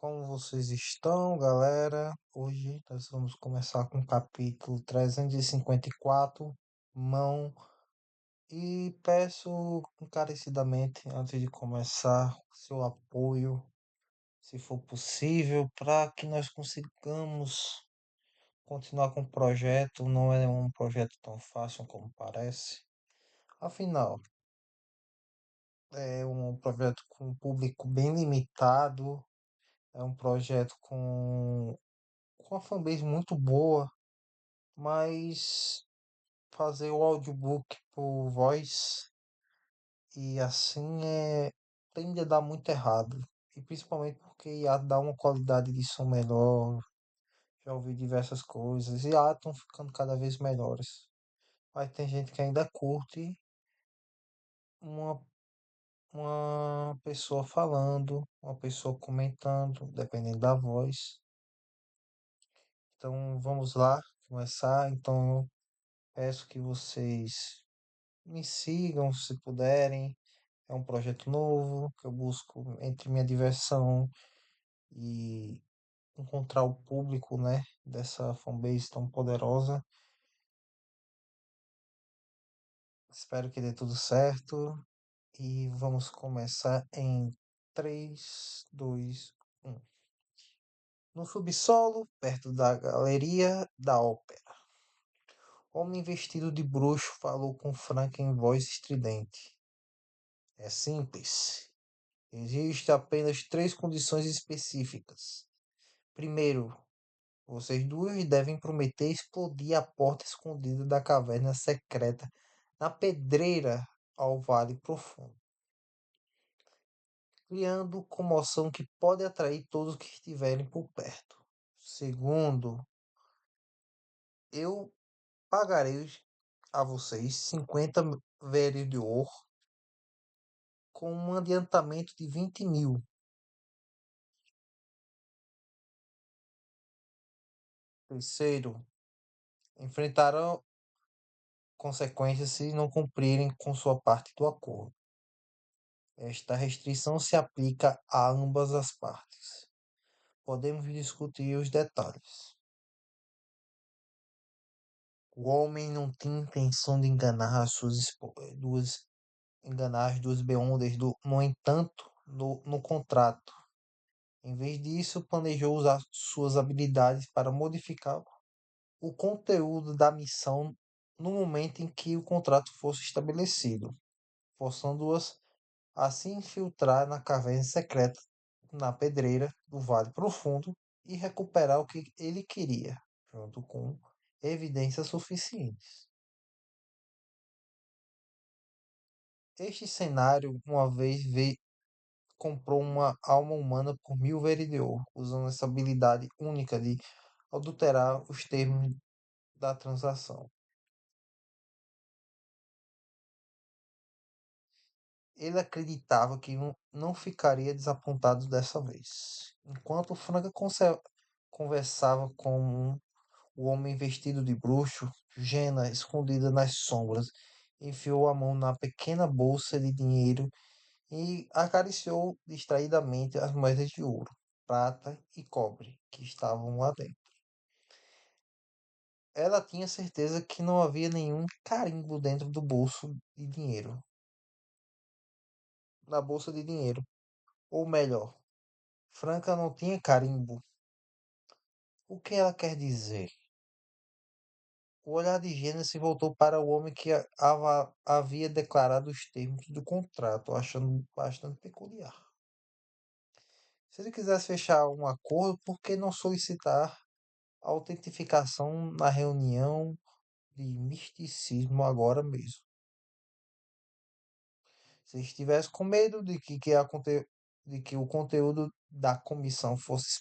Como vocês estão, galera? Hoje nós vamos começar com o capítulo 354, mão, e peço encarecidamente, antes de começar, seu apoio, se for possível, para que nós consigamos continuar com o projeto. Não é um projeto tão fácil como parece. Afinal, é um projeto com um público bem limitado, é um projeto com uma fanbase muito boa, mas fazer o audiobook por voz e assim tende a dar muito errado. E principalmente porque IA dá uma qualidade de som melhor. Já ouvi diversas coisas e IA estão ficando cada vez melhores. Mas tem gente que ainda curte uma, uma pessoa falando, uma pessoa comentando, dependendo da voz. Então vamos lá começar. Então eu peço que vocês me sigam se puderem. É um projeto novo que eu busco entre minha diversão e encontrar o público, né, dessa fanbase tão poderosa. Espero que dê tudo certo e vamos começar em 3, 2, 1. No subsolo, perto da galeria da ópera, homem vestido de bruxo falou com Frank em voz estridente. É simples. Existem apenas três condições específicas. Primeiro, vocês duas devem prometer explodir a porta escondida da caverna secreta na pedreira ao Vale Profundo, criando comoção que pode atrair todos que estiverem por perto. Segundo, eu pagarei a vocês 50 velhos de ouro com um adiantamento de 20.000. Terceiro, enfrentarão consequências se não cumprirem com sua parte do acordo. Esta restrição se aplica a ambas as partes. Podemos discutir os detalhes. O homem não tinha intenção de enganar enganar as duas beondas no entanto, no contrato. Em vez disso, planejou usar suas habilidades para modificar o conteúdo da missão no momento em que o contrato fosse estabelecido, forçando-as a se infiltrar na caverna secreta na pedreira do Vale Profundo e recuperar o que ele queria, junto com evidências suficientes. Este cenário, uma vez, comprou uma alma humana por 1.000 usando essa habilidade única de adulterar os termos da transação. Ele acreditava que não ficaria desapontado dessa vez. Enquanto Franca conversava com o homem vestido de bruxo, Jena, escondida nas sombras, enfiou a mão na pequena bolsa de dinheiro e acariciou distraidamente as moedas de ouro, prata e cobre que estavam lá dentro. Ela tinha certeza que não havia nenhum carimbo dentro do bolso de dinheiro, na bolsa de dinheiro. Ou melhor, Franca não tinha carimbo. O que ela quer dizer? O olhar de Gênesis voltou para o homem que havia declarado os termos do contrato, achando bastante peculiar. Se ele quisesse fechar um acordo, por que não solicitar a autentificação na reunião de misticismo agora mesmo? Se estivesse com medo de que o conteúdo da comissão fosse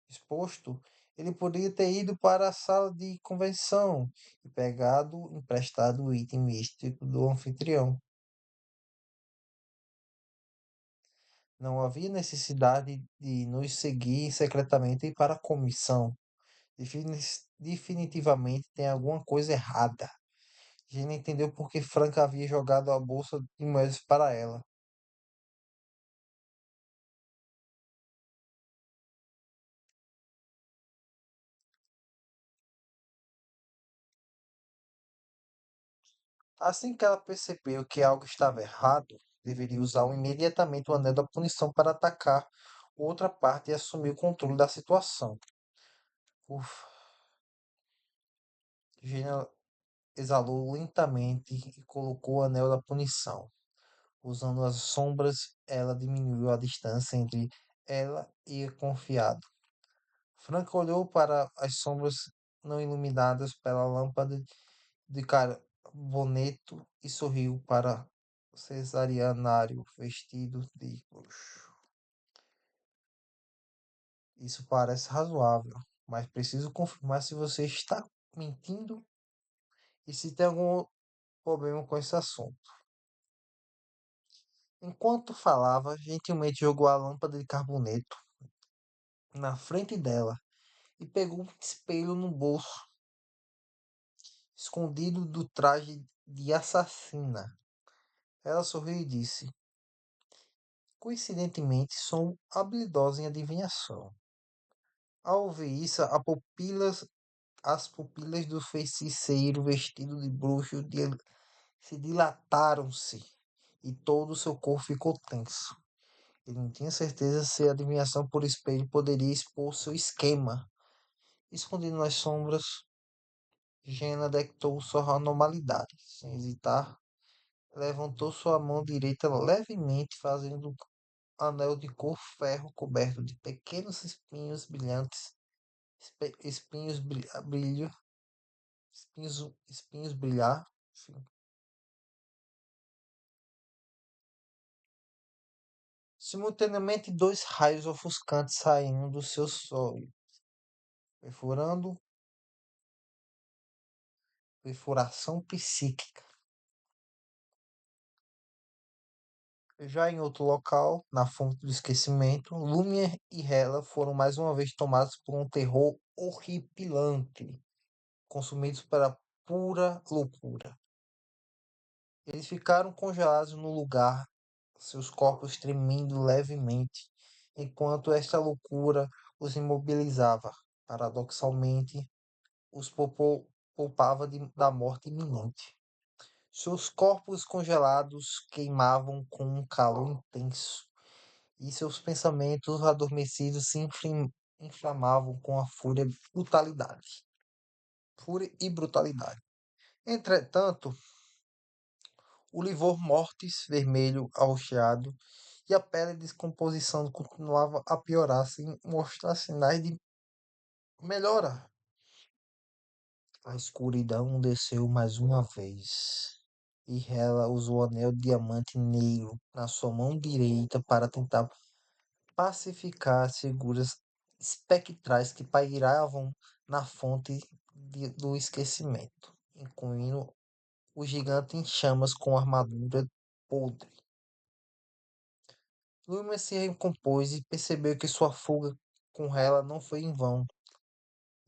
exposto, ele poderia ter ido para a sala de convenção e pegado emprestado o item místico do anfitrião. Não havia necessidade de nos seguir secretamente para a comissão. Definitivamente tem alguma coisa errada. Gina entendeu por que Frank havia jogado a bolsa de moedas para ela. Assim que ela percebeu que algo estava errado, deveria usar imediatamente o anel da punição para atacar outra parte e assumir o controle da situação. Uf, Gina exalou lentamente e colocou o anel da punição. Usando as sombras, ela diminuiu a distância entre ela e o confiado. Frank olhou para as sombras não iluminadas pela lâmpada de carboneto e sorriu para o cesarianário vestido de luxo. Isso parece razoável, mas preciso confirmar se você está mentindo e se tem algum problema com esse assunto. Enquanto falava, gentilmente jogou a lâmpada de carboneto na frente dela e pegou um espelho no bolso, escondido do traje de assassina. Ela sorriu e disse: Coincidentemente, sou habilidosa em adivinhação. Ao ouvir isso, as pupilas do feiticeiro vestido de bruxo se dilataram-se e todo o seu corpo ficou tenso. Ele não tinha certeza se a adivinhação por espelho poderia expor seu esquema. Escondido nas sombras, Jenna detectou sua anormalidade. Sem hesitar, levantou sua mão direita levemente, fazendo um anel de cor ferro coberto de pequenos espinhos brilhantes, espinhos brilho, espinhos brilhar. Enfim. Simultaneamente, dois raios ofuscantes saíram do seu sólio, perfurando perfuração psíquica. Já em outro local, na fonte do esquecimento, Lumière e Hela foram mais uma vez tomados por um terror horripilante, consumidos pela pura loucura. Eles ficaram congelados no lugar, seus corpos tremendo levemente, enquanto esta loucura os imobilizava. Paradoxalmente, os poupava da morte iminente. Seus corpos congelados queimavam com um calor intenso, e seus pensamentos adormecidos se inflamavam com a fúria e brutalidade. Entretanto, o livor mortis vermelho arroxeado e a pele de descomposição continuava a piorar sem mostrar sinais de melhora. A escuridão desceu mais uma vez, e ela usou o anel de diamante negro na sua mão direita para tentar pacificar as figuras espectrais que pairavam na fonte do esquecimento, incluindo o gigante em chamas com armadura podre. Lumen se recompôs e percebeu que sua fuga com ela não foi em vão.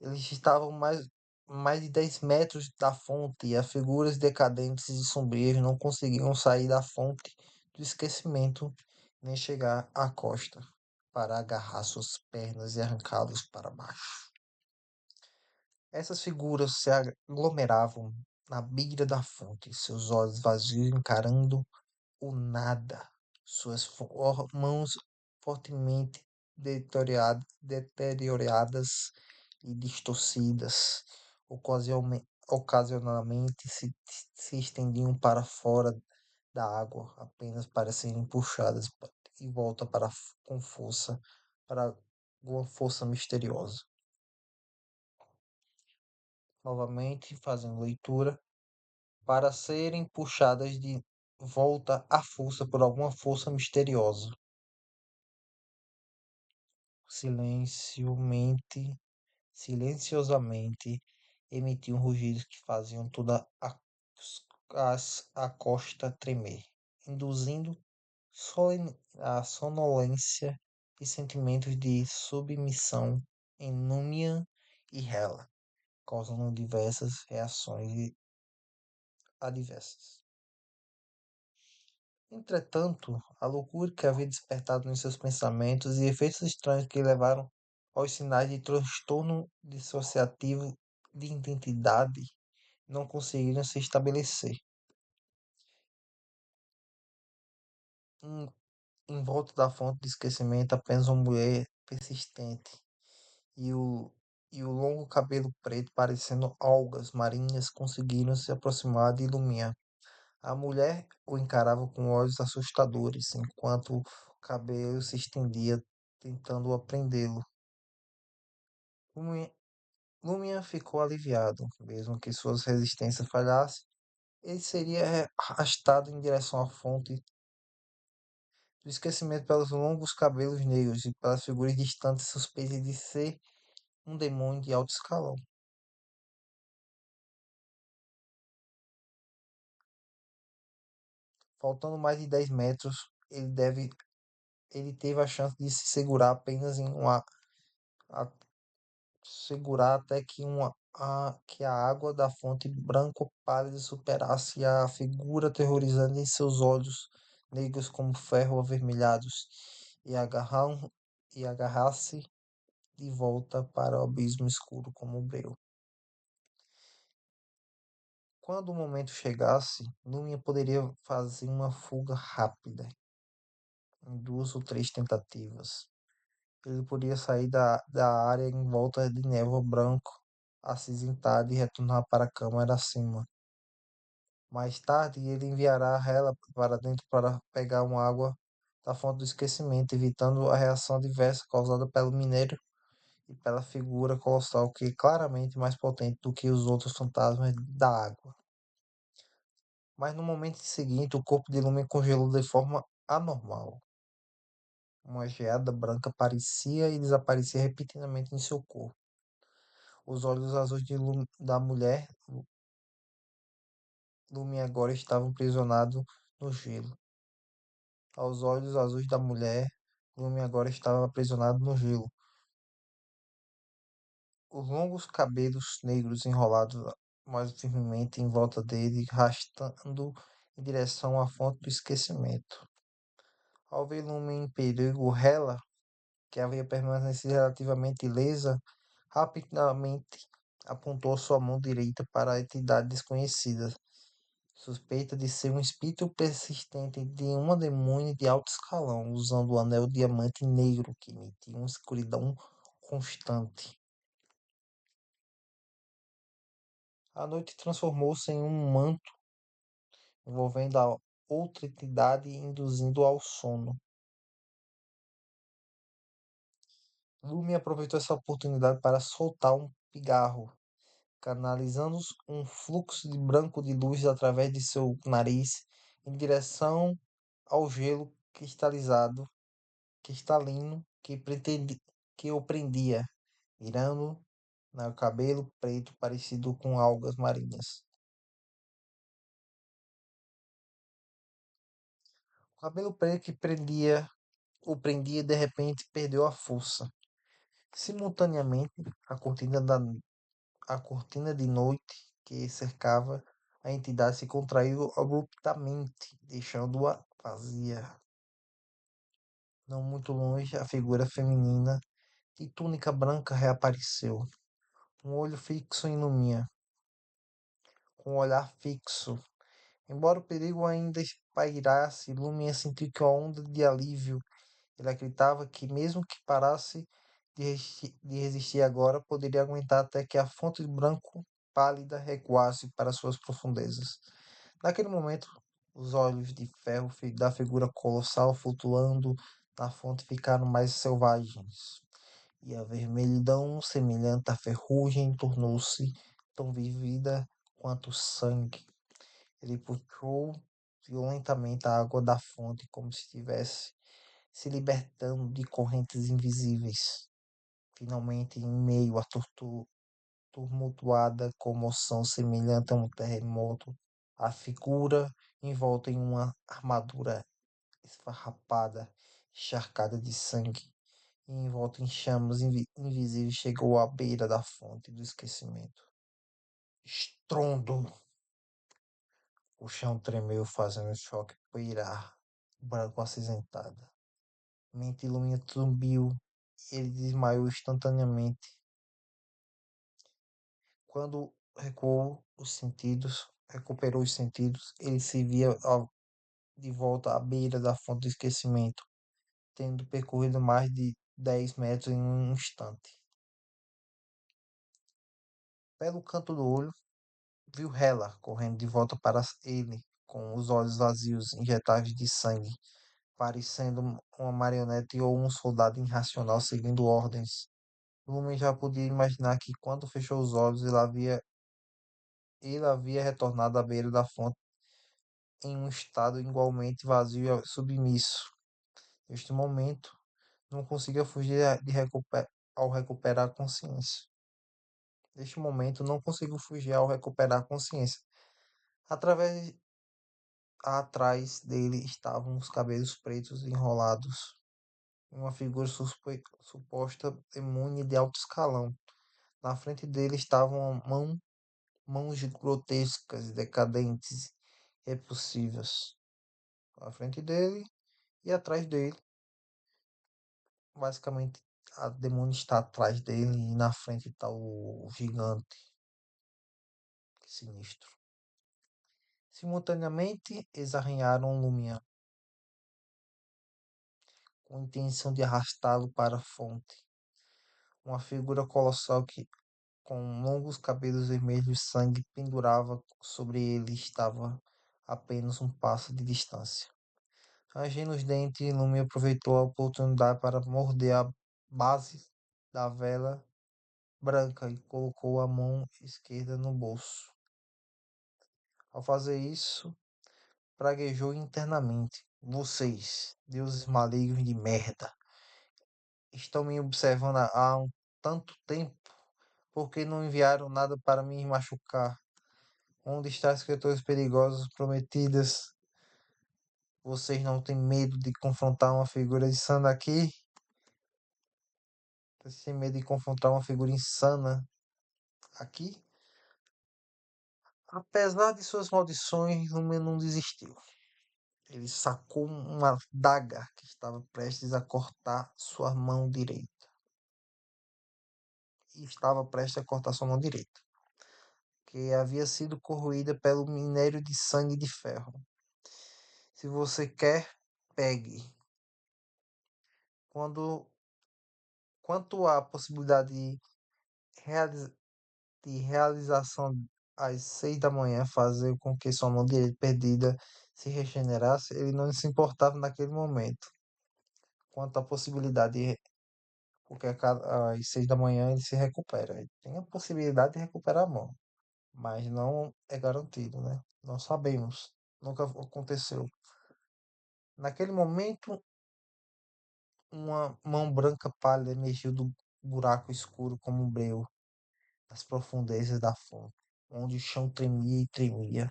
Eles estavam mais de 10 metros da fonte e as figuras decadentes e sombrias não conseguiam sair da fonte do esquecimento nem chegar à costa para agarrar suas pernas e arrancá-los para baixo. Essas figuras se aglomeravam na beira da fonte, seus olhos vazios encarando o nada, suas mãos fortemente deterioradas e distorcidas, ocasionalmente se estendiam para fora da água, apenas para serem puxadas e volta com força para alguma força misteriosa. Novamente, fazendo leitura, para serem puxadas de volta à força por alguma força misteriosa. Silenciosamente, silenciosamente emitiam rugidos que faziam toda a costa tremer, induzindo a sonolência e sentimentos de submissão em Númia e Hela, causando diversas reações adversas. Entretanto, a loucura que havia despertado em seus pensamentos e efeitos estranhos que levaram aos sinais de transtorno dissociativo de identidade não conseguiram se estabelecer. Em, em volta da fonte de esquecimento, apenas uma mulher persistente e o longo cabelo preto parecendo algas marinhas conseguiram se aproximar de Lumia. A mulher o encarava com olhos assustadores, enquanto o cabelo se estendia, tentando prendê-lo. Lumia, Lumia ficou aliviado, mesmo que suas resistências falhassem. Ele seria arrastado em direção à fonte do esquecimento pelos longos cabelos negros e pelas figuras distantes suspeitas de ser um demônio de alto escalão. Faltando mais de 10 metros, ele teve a chance de se segurar apenas em a- segurar até que que a água da fonte branco pálida superasse a figura aterrorizante em seus olhos negros como ferro avermelhados e agarrasse de volta para o abismo escuro como um breu. Quando o momento chegasse, Lumia poderia fazer uma fuga rápida, em 2 ou 3 tentativas. Ele podia sair da área em volta de névoa branco, acinzentada e retornar para a câmara acima. Mais tarde, ele enviará ela para dentro para pegar uma água da fonte do esquecimento, evitando a reação adversa causada pelo minério e pela figura colossal que é claramente mais potente do que os outros fantasmas da água. Mas no momento seguinte, o corpo de Lumen congelou de forma anormal. Uma geada branca aparecia e desaparecia repetidamente em seu corpo. Os olhos azuis da mulher, Lumen agora estavam aprisionados no gelo. Aos olhos azuis da mulher, Lumen agora estava aprisionado no gelo. Os longos cabelos negros enrolados mais firmemente em volta dele, arrastando em direção à fonte do esquecimento. Ao ver Lumen em perigo, Hela, que havia permanecido relativamente ilesa, rapidamente apontou sua mão direita para a entidade desconhecida, suspeita de ser um espírito persistente de uma demônia de alto escalão, usando o anel diamante negro que emitia uma escuridão constante. A noite transformou-se em um manto envolvendo a outra entidade e induzindo ao sono. Lume aproveitou essa oportunidade para soltar um pigarro, canalizando um fluxo de branco de luz através de seu nariz em direção ao gelo cristalino que o prendia, virando no cabelo preto parecido com algas marinhas. O cabelo preto que o prendia de repente perdeu a força. Simultaneamente, a cortina de noite que cercava a entidade se contraiu abruptamente, deixando-a vazia. Não muito longe, a figura feminina de túnica branca reapareceu, um olho fixo em Lumia, com um olhar fixo. Embora o perigo ainda pairasse, Lumia sentiu que uma onda de alívio. Ele acreditava que, mesmo que parasse de resistir agora, poderia aguentar até que a fonte de branco pálida recuasse para suas profundezas. Naquele momento, os olhos de ferro da figura colossal flutuando na fonte ficaram mais selvagens, e a vermelhidão, semelhante à ferrugem, tornou-se tão vivida quanto o sangue. Ele puxou violentamente a água da fonte como se estivesse se libertando de correntes invisíveis. Finalmente, em meio à tumultuada comoção semelhante a um terremoto, a figura envolta em uma armadura esfarrapada, encharcada de sangue, e envolta em chamas invisíveis, chegou à beira da fonte do esquecimento. Estrondo! O chão tremeu, fazendo o choque pairar, branco acinzentado. Mente ilumina zumbiu. Ele desmaiou instantaneamente. Quando recuperou os sentidos, ele se via de volta à beira da fonte do esquecimento, tendo percorrido mais de 10 metros em um instante. Pelo canto do olho, viu Hela correndo de volta para ele, com os olhos vazios, injetáveis de sangue, parecendo uma marionete ou um soldado irracional seguindo ordens. Lumen já podia imaginar que, quando fechou os olhos, ele havia retornado à beira da fonte em um estado igualmente vazio e submisso. Neste momento, não conseguia fugir ao recuperar a consciência. Neste momento, não conseguiu fugir ao recuperar a consciência. Através, atrás dele estavam os cabelos pretos enrolados, uma figura suposta imune de alto escalão. Na frente dele estavam mãos grotescas, decadentes, repulsivas. À frente dele e atrás dele. Basicamente, a demônio está atrás dele e na frente está o gigante. Que sinistro. Simultaneamente, eles arranharam Lumian, com a intenção de arrastá-lo para a fonte. Uma figura colossal que, com longos cabelos vermelhos e sangue, pendurava sobre ele e estava a apenas um passo de distância. Rangendo os dentes, Lumian aproveitou a oportunidade para morder a base da vela branca e colocou a mão esquerda no bolso. Ao fazer isso, praguejou internamente: Vocês, deuses malignos de merda, estão me observando há um tanto tempo. Por que não enviaram nada para me machucar? Onde estão as criaturas perigosas prometidas? Vocês não têm medo de confrontar uma figura insana aqui? Vocês têm medo de confrontar uma figura insana aqui? Apesar de suas maldições, Lumen não desistiu. Ele sacou uma daga que estava prestes a cortar sua mão direita. E estava prestes a cortar sua mão direita, que havia sido corroída pelo minério de sangue de ferro. Se você quer, pegue. Quando, quanto à possibilidade reali- de realização às 6 da manhã, fazer com que sua mão direita perdida se regenerasse, ele não se importava naquele momento. Quanto à possibilidade, porque às 6 da manhã ele se recupera. Ele tem a possibilidade de recuperar a mão, mas não é garantido, né? Não sabemos. Nunca aconteceu. Naquele momento, uma mão branca pálida emergiu do buraco escuro como um breu, nas profundezas da fonte, onde o chão tremia e tremia.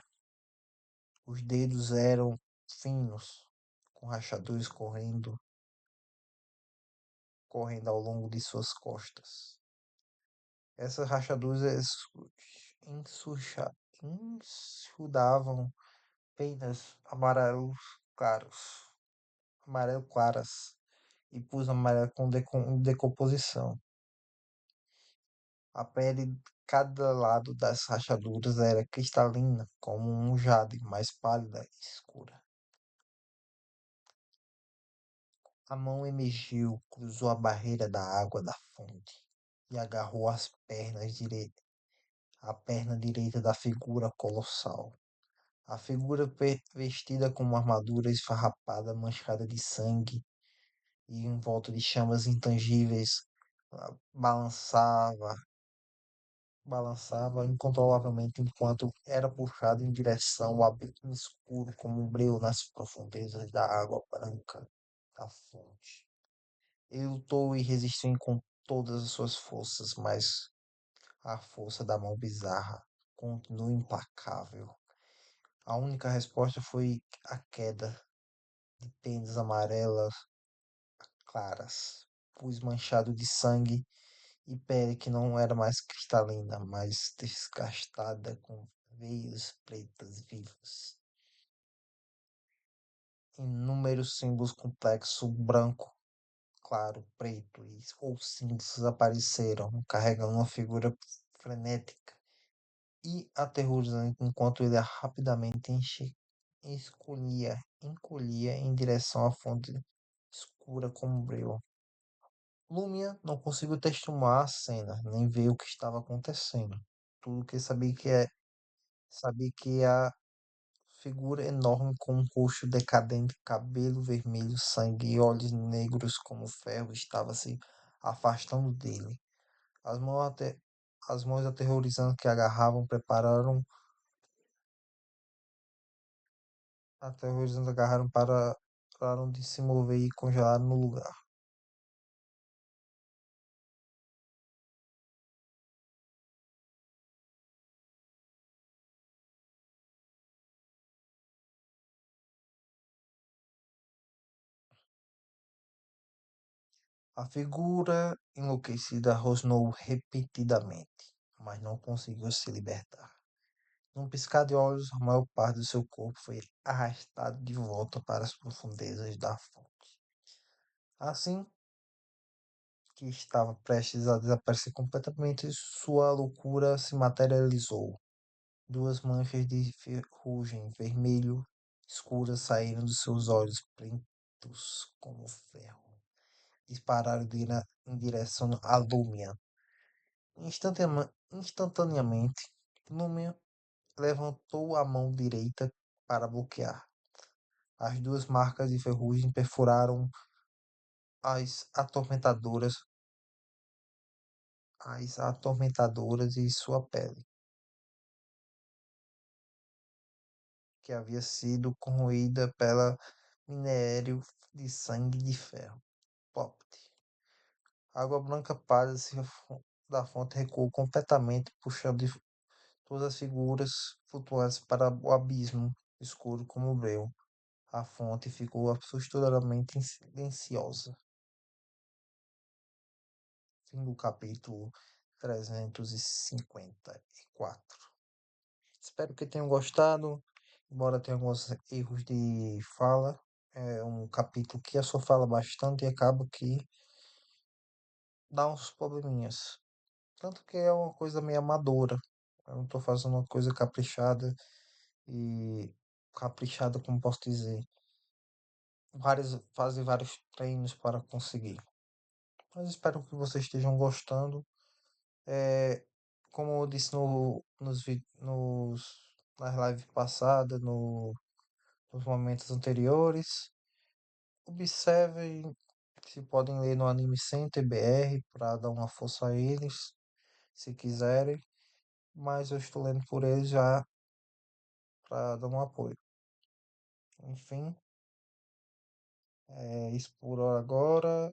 Os dedos eram finos, com rachaduras correndo ao longo de suas costas. Essas rachaduras insurcha- enxudavam penas amarelo claras, e pus amarelo com decomposição. A pele de cada lado das rachaduras era cristalina, como um jade, mais pálida e escura. A mão emergiu, cruzou a barreira da água da fonte e agarrou a perna direita da figura colossal. A figura vestida com uma armadura esfarrapada, manchada de sangue e em volta de chamas intangíveis, balançava, balançava incontrolavelmente enquanto era puxado em direção ao abismo escuro como um breu nas profundezas da água branca da fonte. Ele lutou e resistiu com todas as suas forças, mas a força da mão bizarra continuou implacável. A única resposta foi a queda de penas amarelas claras, pus manchado de sangue e pele que não era mais cristalina, mas desgastada com veias pretas vivas. Inúmeros símbolos complexos, branco, claro, preto ou cinzas apareceram, carregando uma figura frenética e aterrorizante enquanto ele rapidamente encolhia em direção à fonte escura como um breu. Lumia não conseguiu testemunhar a cena, nem ver o que estava acontecendo. Tudo que sabia que a figura enorme com um rosto decadente, cabelo vermelho, sangue e olhos negros como ferro estava se afastando dele. As mãos, ate- as mãos aterrorizantes que agarravam aterrorizantes agarraram pararam de se mover e congelaram no lugar. A figura enlouquecida rosnou repetidamente, mas não conseguiu se libertar. Num piscar de olhos, a maior parte do seu corpo foi arrastado de volta para as profundezas da fonte. Assim que estava prestes a desaparecer completamente, sua loucura se materializou. Duas manchas de ferrugem vermelho escuras saíram dos seus olhos pretos como ferro. Dispararam em direção a Lúmia. Instantaneamente, Lúmia levantou a mão direita para bloquear. As duas marcas de ferrugem perfuraram as atormentadoras, as atormentadoras e sua pele, que havia sido corroída pela minério de sangue de ferro. Pop. A água branca pálida da fonte recuou completamente, puxando todas as figuras flutuantes para o abismo escuro como o breu. A fonte ficou assustadoramente silenciosa. Fim do capítulo 354. Espero que tenham gostado, embora tenha alguns erros de fala. É um capítulo que a só fala bastante e acaba que dá uns probleminhas. Tanto que é uma coisa meio amadora. Eu não estou fazendo uma coisa caprichada e caprichada, como posso dizer. Fazer vários treinos para conseguir. Mas espero que vocês estejam gostando. É, como eu disse nas lives passadas, nos momentos anteriores, observem se podem ler no Anime Center BR para dar uma força a eles, se quiserem. Mas eu estou lendo por eles já para dar um apoio. Enfim, é isso por agora.